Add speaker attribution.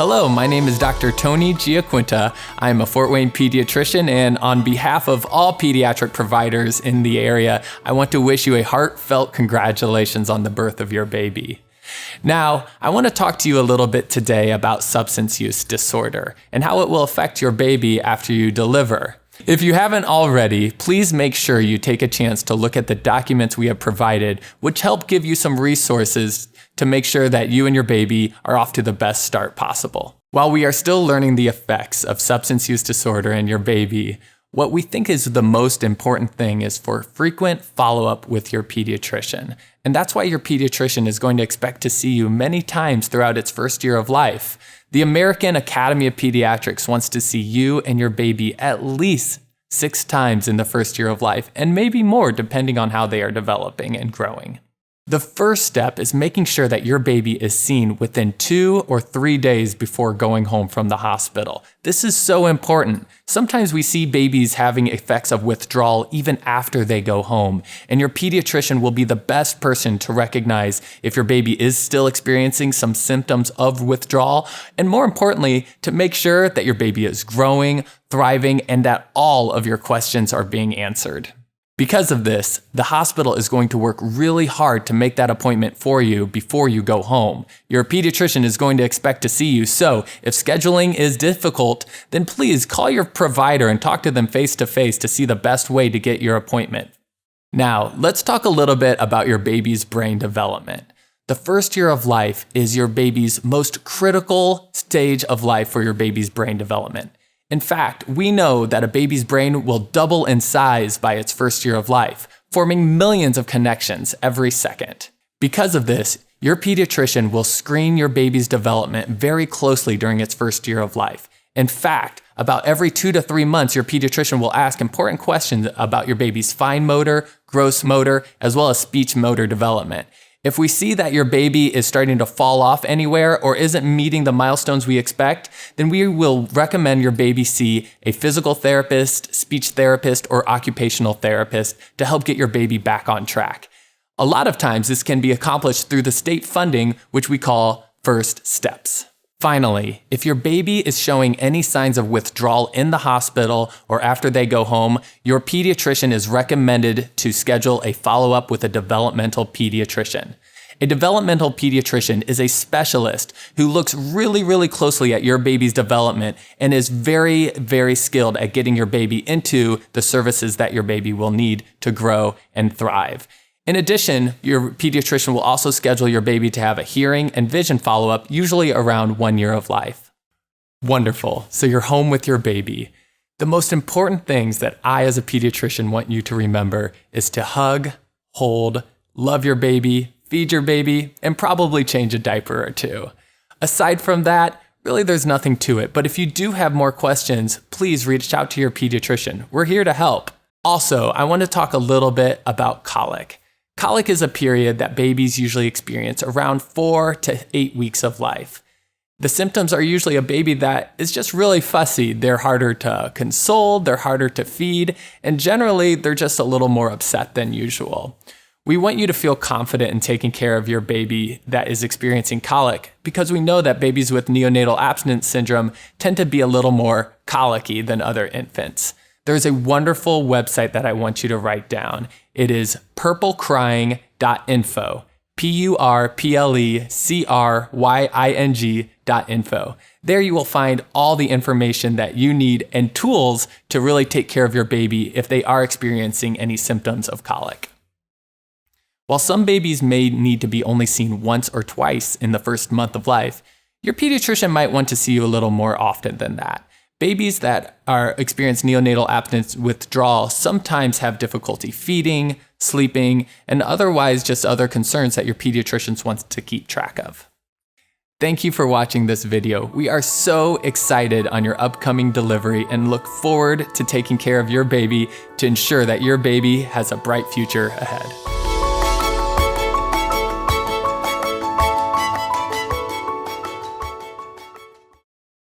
Speaker 1: Hello, my name is Dr. Tony GiaQuinta. I'm a Fort Wayne pediatrician, and on behalf of all pediatric providers in the area, I want to wish you a heartfelt congratulations on the birth of your baby. Now, I want to talk to you a little bit today about substance use disorder and how it will affect your baby after you deliver. If you haven't already, please make sure you take a chance to look at the documents we have provided, which help give you some resources to make sure that you and your baby are off to the best start possible. While we are still learning the effects of substance use disorder in your baby, what we think is the most important thing is for frequent follow-up with your pediatrician. And that's why your pediatrician is going to expect to see you many times throughout its first year of life. The American Academy of Pediatrics wants to see you and your baby at least 6 times in the first year of life, and maybe more depending on how they are developing and growing. The first step is making sure that your baby is seen within 2 or 3 days before going home from the hospital. This is so important. Sometimes we see babies having effects of withdrawal even after they go home, and your pediatrician will be the best person to recognize if your baby is still experiencing some symptoms of withdrawal, and more importantly, to make sure that your baby is growing, thriving, and that all of your questions are being answered. Because of this, the hospital is going to work really hard to make that appointment for you before you go home. Your pediatrician is going to expect to see you, so if scheduling is difficult, then please call your provider and talk to them face-to-face to see the best way to get your appointment. Now, let's talk a little bit about your baby's brain development. The first year of life is your baby's most critical stage of life for your baby's brain development. In fact, we know that a baby's brain will double in size by its first year of life, forming millions of connections every second. Because of this, your pediatrician will screen your baby's development very closely during its first year of life. In fact, about every 2 to 3 months, your pediatrician will ask important questions about your baby's fine motor, gross motor, as well as speech motor development. If we see that your baby is starting to fall off anywhere or isn't meeting the milestones we expect, then we will recommend your baby see a physical therapist, speech therapist, or occupational therapist to help get your baby back on track. A lot of times this can be accomplished through the state funding, which we call First Steps. Finally, if your baby is showing any signs of withdrawal in the hospital or after they go home, your pediatrician is recommended to schedule a follow-up with a developmental pediatrician. A developmental pediatrician is a specialist who looks really closely at your baby's development and is very skilled at getting your baby into the services that your baby will need to grow and thrive. In addition, your pediatrician will also schedule your baby to have a hearing and vision follow-up, usually around 1 year of life. Wonderful. So you're home with your baby. The most important things that I as a pediatrician want you to remember is to hug, hold, love your baby, feed your baby, and probably change a diaper or 2. Aside from that, really there's nothing to it. But if you do have more questions, please reach out to your pediatrician. We're here to help. Also, I want to talk a little bit about colic. Colic is a period that babies usually experience around 4 to 8 weeks of life. The symptoms are usually a baby that is just really fussy. They're harder to console, they're harder to feed, and generally they're just a little more upset than usual. We want you to feel confident in taking care of your baby that is experiencing colic because we know that babies with neonatal abstinence syndrome tend to be a little more colicky than other infants. There's a wonderful website that I want you to write down. It is purplecrying.info, purplecrying.info. There you will find all the information that you need and tools to really take care of your baby if they are experiencing any symptoms of colic. While some babies may need to be only seen once or twice in the first month of life, your pediatrician might want to see you a little more often than that. Babies that experience neonatal abstinence withdrawal sometimes have difficulty feeding, sleeping, and otherwise just other concerns that your pediatrician wants to keep track of. Thank you for watching this video. We are so excited on your upcoming delivery and look forward to taking care of your baby to ensure that your baby has a bright future ahead.